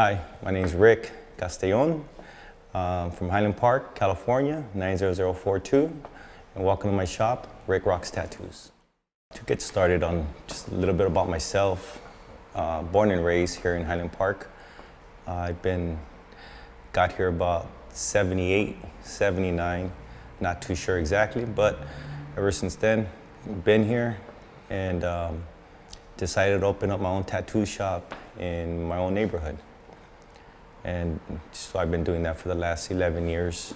Hi, my name is Rick Castellon from Highland Park, California, 90042, and welcome to my shop, RicRok's Tattoos. To get started on just a little bit about myself, born and raised here in Highland Park. Got here about 78, 79, not too sure exactly, but ever since then, been here and decided to open up my own tattoo shop in my own neighborhood. And so I've been doing that for the last 11 years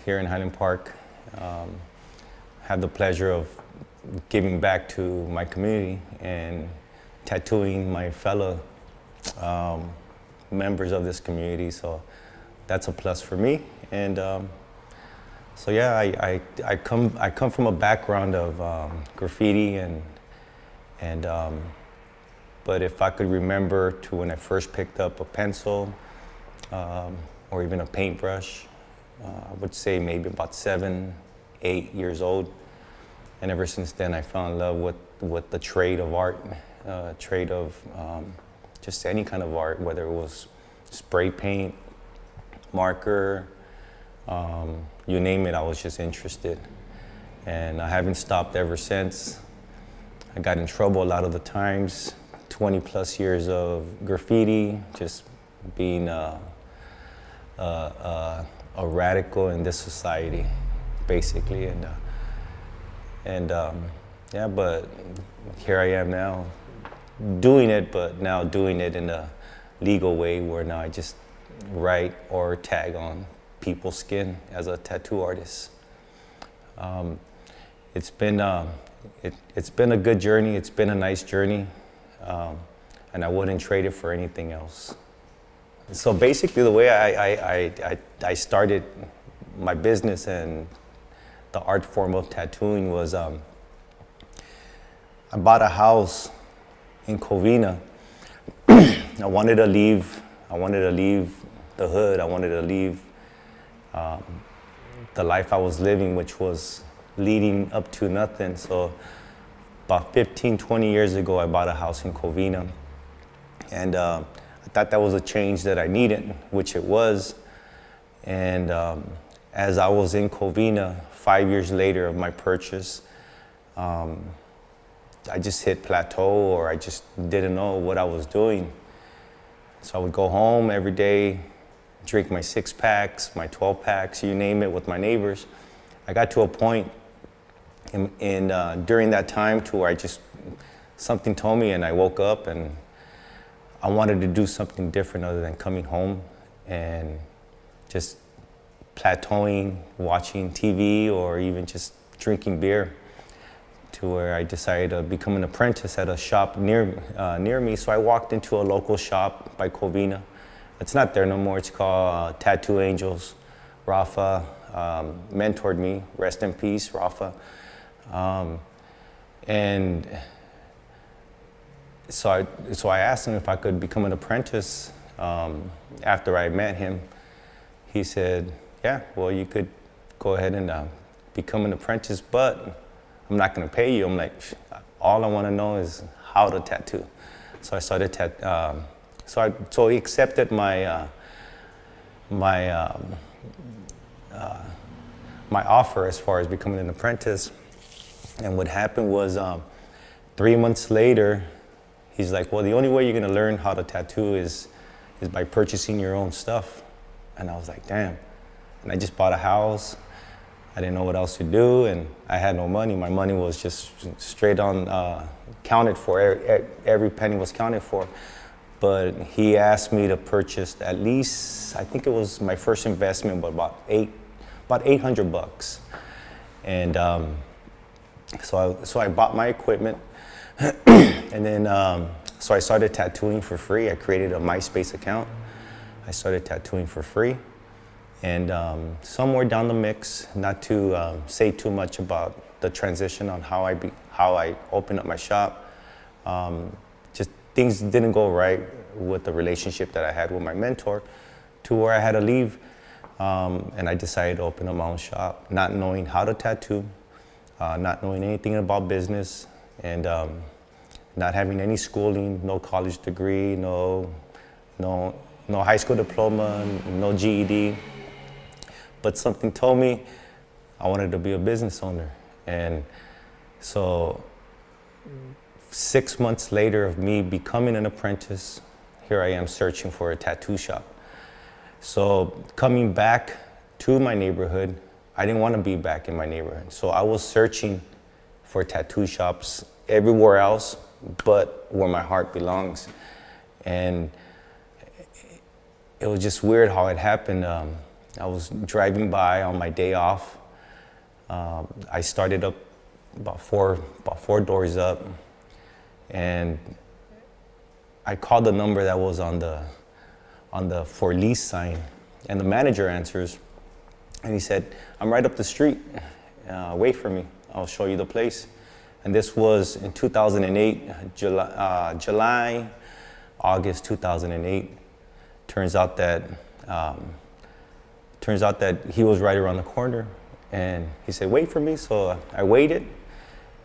here in Highland Park. Had the pleasure of giving back to my community and tattooing my fellow members of this community, so that's a plus for me. And so yeah, I come from a background of graffiti but if I could remember to when I first picked up a pencil or even a paintbrush, I would say maybe about 7, 8 years old. And ever since then, I fell in love with the trade of art, trade of just any kind of art, whether it was spray paint, marker, you name it, I was just interested. And I haven't stopped ever since. I got in trouble a lot of the times. 20 plus years of graffiti, just being a radical in this society, basically. Yeah, but here I am now, doing it, but now doing it in a legal way where now I just write or tag on people's skin as a tattoo artist. It's been a good journey. It's been a nice journey. And I wouldn't trade it for anything else. So basically the way I started my business and the art form of tattooing was I bought a house in Covina. I wanted to leave the hood. I wanted to leave the life I was living, which was leading up to nothing. So about 15, 20 years ago, I bought a house in Covina. And I thought that was a change that I needed, which it was. And as I was in Covina, 5 years later of my purchase, I just hit plateau, or I just didn't know what I was doing. So I would go home every day, drink my 6-packs, my 12-packs, you name it, with my neighbors. I got to a point during that time to where something told me, and I woke up and I wanted to do something different other than coming home and just plateauing, watching TV, or even just drinking beer, to where I decided to become an apprentice at a shop near me. So I walked into a local shop by Covina. It's not there no more. It's called Tattoo Angels. Rafa mentored me, rest in peace, Rafa. And so I asked him if I could become an apprentice. After I met him, he said, yeah, well, you could go ahead and become an apprentice, but I'm not going to pay you. I'm like, all I want to know is how to tattoo. So I started so he accepted my offer as far as becoming an apprentice. And what happened was 3 months later, he's like, well, the only way you're going to learn how to tattoo is by purchasing your own stuff. And I was like, damn. And I just bought a house. I didn't know what else to do, and I had no money. My money was just straight on counted for. Every penny was counted for. But he asked me to purchase at least, I think it was my first investment, but about $800. And so I bought my equipment, and then so I started tattooing for free. I created a MySpace account. I started tattooing for free, and somewhere down the mix, not to say too much about the transition on how I opened up my shop, just things didn't go right with the relationship that I had with my mentor, to where I had to leave, and I decided to open up my own shop, not knowing how to tattoo. Not knowing anything about business, and not having any schooling, no college degree, no no high school diploma, no GED, but something told me I wanted to be a business owner. And so 6 months later of me becoming an apprentice, here I am searching for a tattoo shop. So coming back to my neighborhood, I didn't want to be back in my neighborhood. So I was searching for tattoo shops everywhere else but where my heart belongs. And it was just weird how it happened. I was driving by on my day off. I started up about four doors up, and I called the number that was on the for lease sign, and the manager answers, and he said, "I'm right up the street. Wait for me. I'll show you the place." And this was in 2008, July, August 2008. Turns out that he was right around the corner, and he said, "Wait for me." So I waited.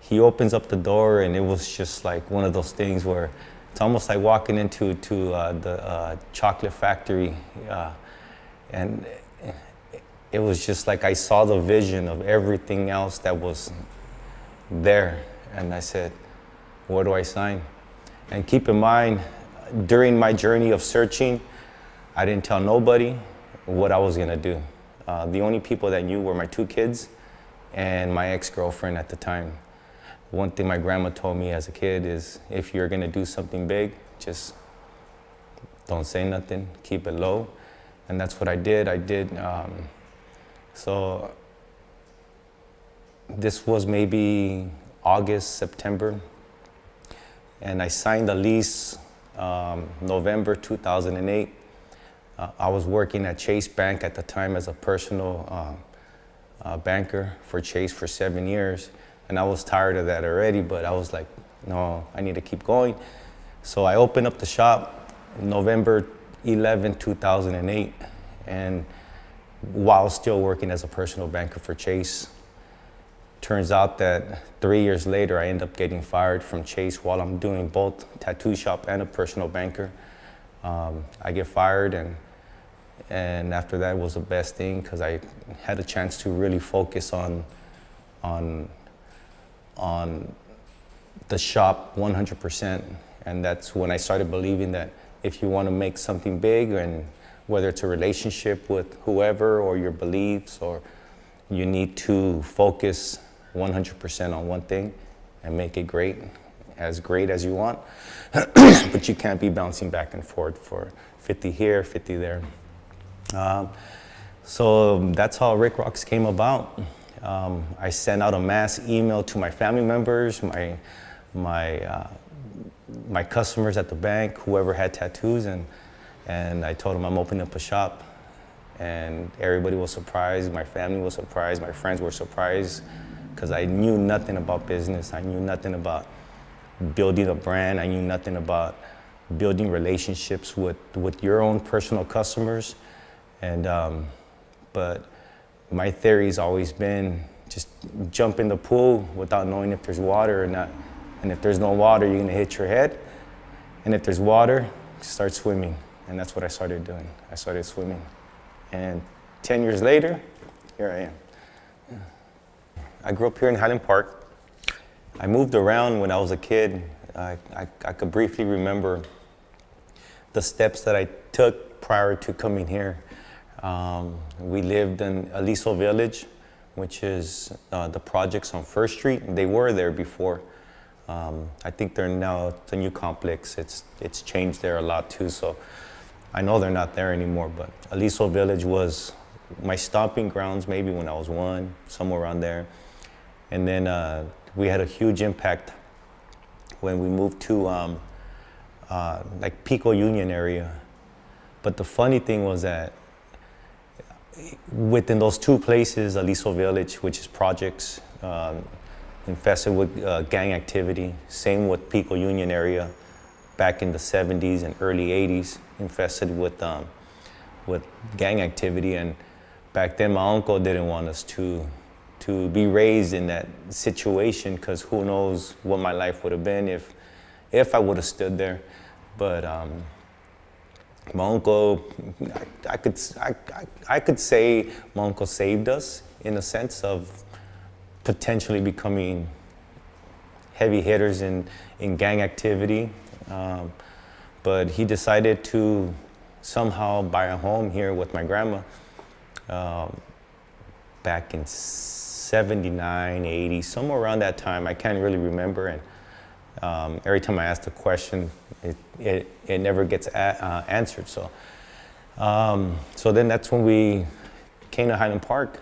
He opens up the door, and it was just like one of those things where it's almost like walking into the chocolate factory, and it was just like I saw the vision of everything else that was there, and I said, "Where do I sign?" And keep in mind, during my journey of searching, I didn't tell nobody what I was gonna do. The only people that knew were my 2 kids and my ex-girlfriend at the time. One thing my grandma told me as a kid is, if you're gonna do something big, just don't say nothing, keep it low. And that's what I did. So this was maybe August, September, and I signed the lease November 2008. I was working at Chase Bank at the time as a personal banker for Chase for 7 years. And I was tired of that already, but I was like, no, I need to keep going. So I opened up the shop November 11, 2008. And while still working as a personal banker for Chase, turns out that 3 years later, I end up getting fired from Chase while I'm doing both tattoo shop and a personal banker. I get fired, and after that was the best thing, because I had a chance to really focus on the shop 100%. And that's when I started believing that if you want to make something big, and whether it's a relationship with whoever or your beliefs, or you need to focus 100% on one thing and make it great as you want. But you can't be bouncing back and forth for 50 here, 50 there. So that's how RicRoks came about. I sent out a mass email to my family members, my customers at the bank, whoever had tattoos, and I told them I'm opening up a shop. And everybody was surprised, my family was surprised, my friends were surprised, because I knew nothing about business. I knew nothing about building a brand. I knew nothing about building relationships with your own personal customers. And but my theory's always been just jump in the pool without knowing if there's water or not. And if there's no water, you're gonna hit your head. And if there's water, start swimming. And that's what I started doing. I started swimming. And 10 years later, here I am. Yeah. I grew up here in Highland Park. I moved around when I was a kid. I could briefly remember the steps that I took prior to coming here. We lived in Aliso Village, which is the projects on First Street. They were there before. I think they're now the new complex. It's changed there a lot too. So I know they're not there anymore. But Aliso Village was my stomping grounds, maybe when I was 1, somewhere around there. And then we had a huge impact when we moved to like Pico Union area. But the funny thing was that within those 2 places, Aliso Village, which is projects, infested with gang activity. Same with Pico Union area, back in the 70s and early 80s, infested with gang activity. And back then, my uncle didn't want us to be raised in that situation, because who knows what my life would have been if I would have stood there. But My uncle, I could say my uncle saved us in a sense of potentially becoming heavy hitters in gang activity. But he decided to somehow buy a home here with my grandma back in 79, 80, somewhere around that time. I can't really remember. And every time I ask the question, it never gets answered. So then that's when we came to Highland Park.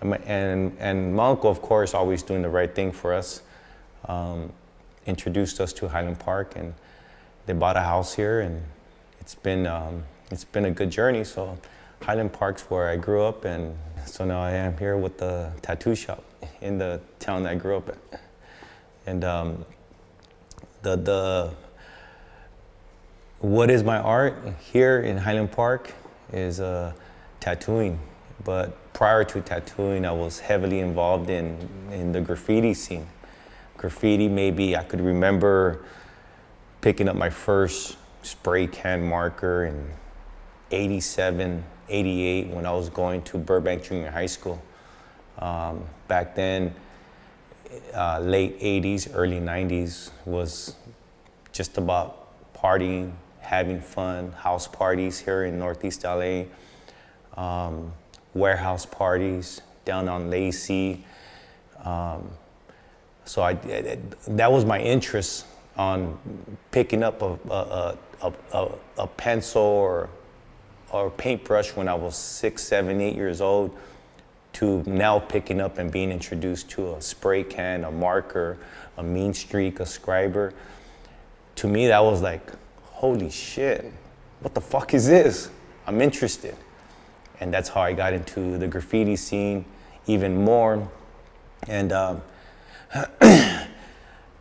And my uncle, of course, always doing the right thing for us, introduced us to Highland Park, and they bought a house here, and it's been a good journey. So Highland Park's where I grew up, and so now I am here with the tattoo shop in the town that I grew up in. And what is my art here in Highland Park is tattooing. But prior to tattooing, I was heavily involved in the graffiti scene. Graffiti, maybe I could remember picking up my first spray can marker in 87, 88 when I was going to Burbank Junior High School. Back then, late 80s, early 90s was just about partying, having fun, house parties here in Northeast LA, warehouse parties down on Lacey. So that was my interest on picking up a pencil or paintbrush when I was 6, 7, 8 years old, to now picking up and being introduced to a spray can, a marker, a mean streak, a scriber. To me, that was like, holy shit, what the fuck is this? I'm interested. And that's how I got into the graffiti scene even more. And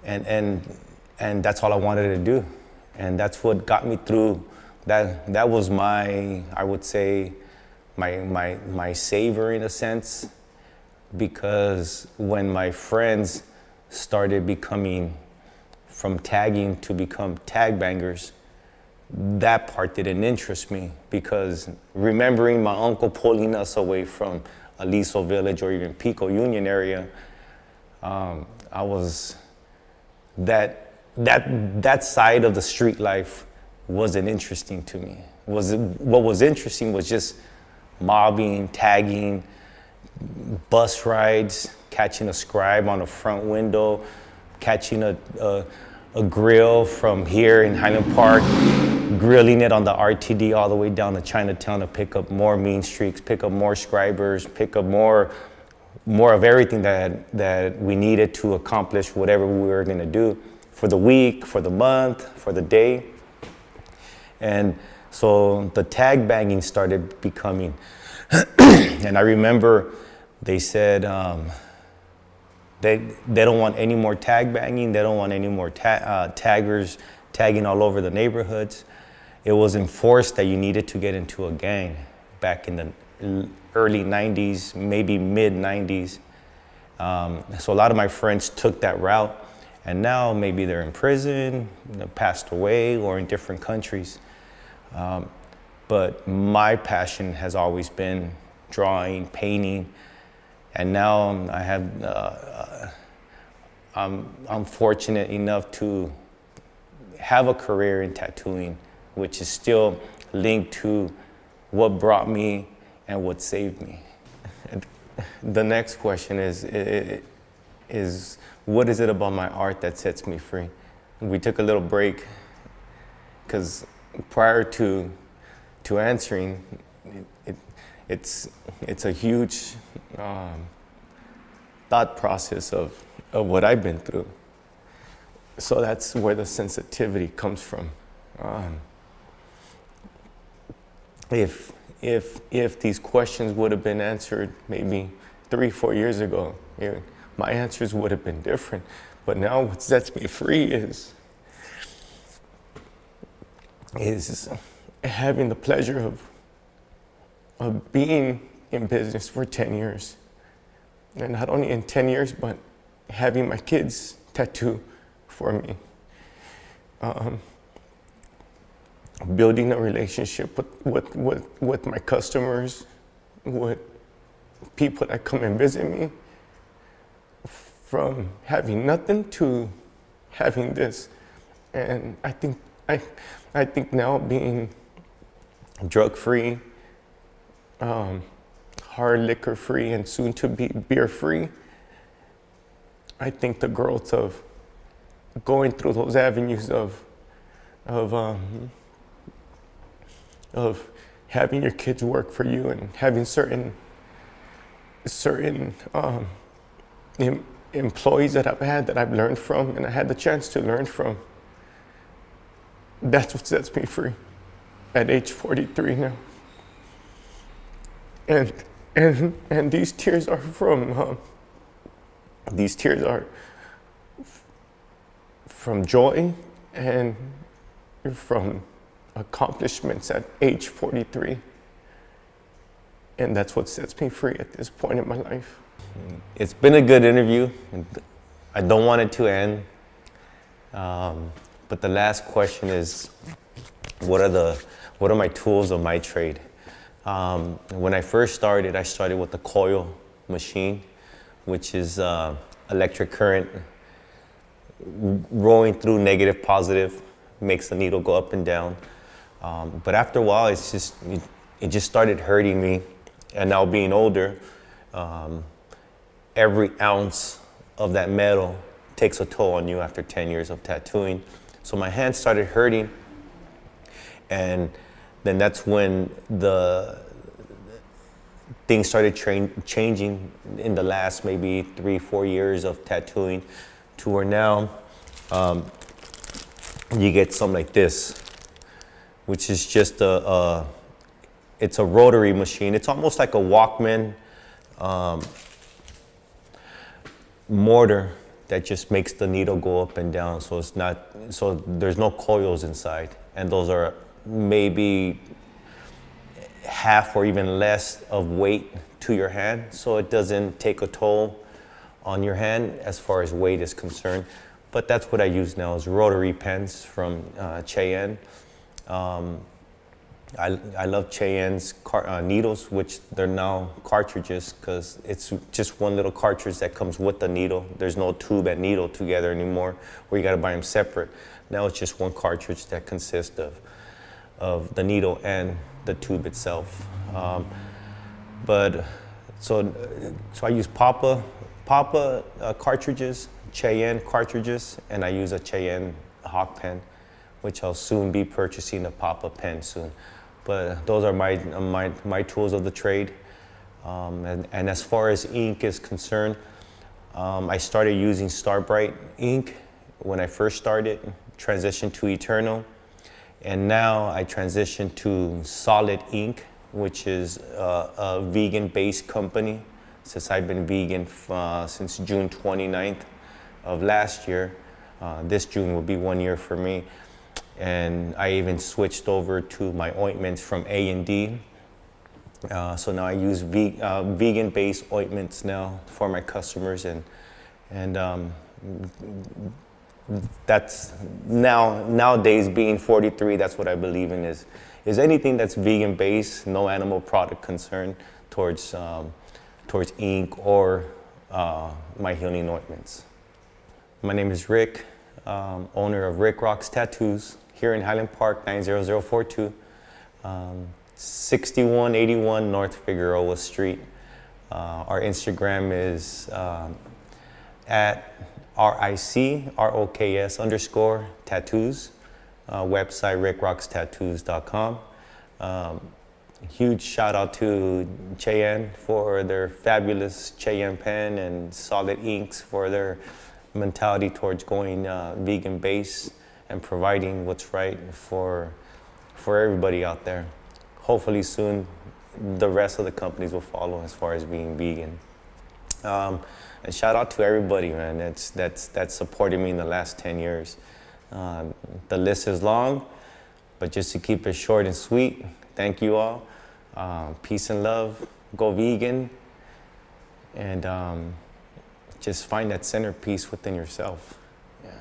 and that's all I wanted to do. And that's what got me through. That was my, I would say, my savior in a sense, because when my friends started becoming, from tagging to become tag bangers, that part didn't interest me, because remembering my uncle pulling us away from Aliso Village or even Pico Union area, I was, that side of the street life wasn't interesting to me. What was interesting was just mobbing, tagging, bus rides, catching a scribe on a front window, catching a grill from here in Highland Park, grilling it on the RTD all the way down to Chinatown to pick up more mean streaks, pick up more scribers, pick up more of everything that we needed to accomplish whatever we were gonna do for the week, for the month, for the day. And so the tag banging started becoming, and I remember they said they don't want any more tag banging, they don't want any more taggers tagging all over the neighborhoods. It was enforced that you needed to get into a gang back in the early 90s, maybe mid 90s. So a lot of my friends took that route, and now maybe they're in prison, passed away, or in different countries. But my passion has always been drawing, painting, and now I have, I'm fortunate enough to have a career in tattooing, which is still linked to what brought me and what saved me. The next question is what is it about my art that sets me free? We took a little break because prior to answering, it's a huge thought process of what I've been through. So that's where the sensitivity comes from. If these questions would have been answered maybe 3-4 years ago, my answers would have been different. But now what sets me free is having the pleasure of being in business for 10 years. And not only in 10 years, but having my kids tattoo for me. building a relationship with my customers, with people that come and visit me, from having nothing to having this. And I think now being drug-free, hard liquor-free, and soon to be beer-free, I think the growth of going through those avenues of having your kids work for you and having certain employees that I've had that I've learned from and I had the chance to learn from, that's what sets me free at age 43 now. And these tears are from joy and from accomplishments at age 43. And that's what sets me free at this point in my life. It's been a good interview. I don't want it to end. But the last question is, what are my tools of my trade? When I first started, I started with the coil machine, which is electric current rolling through negative, positive, makes the needle go up and down. But after a while, it just started hurting me. And now being older, every ounce of that metal takes a toll on you after 10 years of tattooing. So my hands started hurting. And then that's when the things started changing in the last maybe 3-4 years of tattooing, to where now you get something like this, which is just it's a rotary machine. It's almost like a Walkman mortar that just makes the needle go up and down. So there's no coils inside, and those are maybe half or even less of weight to your hand, so it doesn't take a toll on your hand as far as weight is concerned. But that's what I use now, is rotary pens from Cheyenne. I love Cheyenne's needles, which they're now cartridges, because it's just one little cartridge that comes with the needle. There's no tube and needle together anymore, where you got to buy them separate. Now it's just one cartridge that consists of the needle and the tube itself. So I use Papa cartridges, Cheyenne cartridges, and I use a Cheyenne Hawk pen, which I'll soon be purchasing a Papa pen soon. But those are my tools of the trade. And as far as ink is concerned, I started using Starbright ink when I first started, transitioned to Eternal, and now I transitioned to Solid Ink, which is a vegan-based company. Since I've been vegan since June 29th of last year. This June will be 1 year for me. And I even switched over to my ointments from A&D. So now I use vegan-based ointments now for my customers, and that's nowadays, being 43, that's what I believe in, is anything that's vegan-based, no animal product concern towards ink or my healing ointments. My name is Rick, owner of RicRok's Tattoos here in Highland Park, 90042, 6181 North Figueroa Street. Our Instagram is at RICROKS_tattoos. Website RicRoksTattoos.com. Huge shout out to Cheyenne for their fabulous Cheyenne pen, and Solid Inks for their mentality towards going vegan based and providing what's right for everybody out there. Hopefully soon the rest of the companies will follow as far as being vegan. And shout out to everybody, man, that's supported me in the last 10 years. The list is long, but just to keep it short and sweet, thank you all. Peace and love. Go vegan. And just find that centerpiece within yourself. Yeah.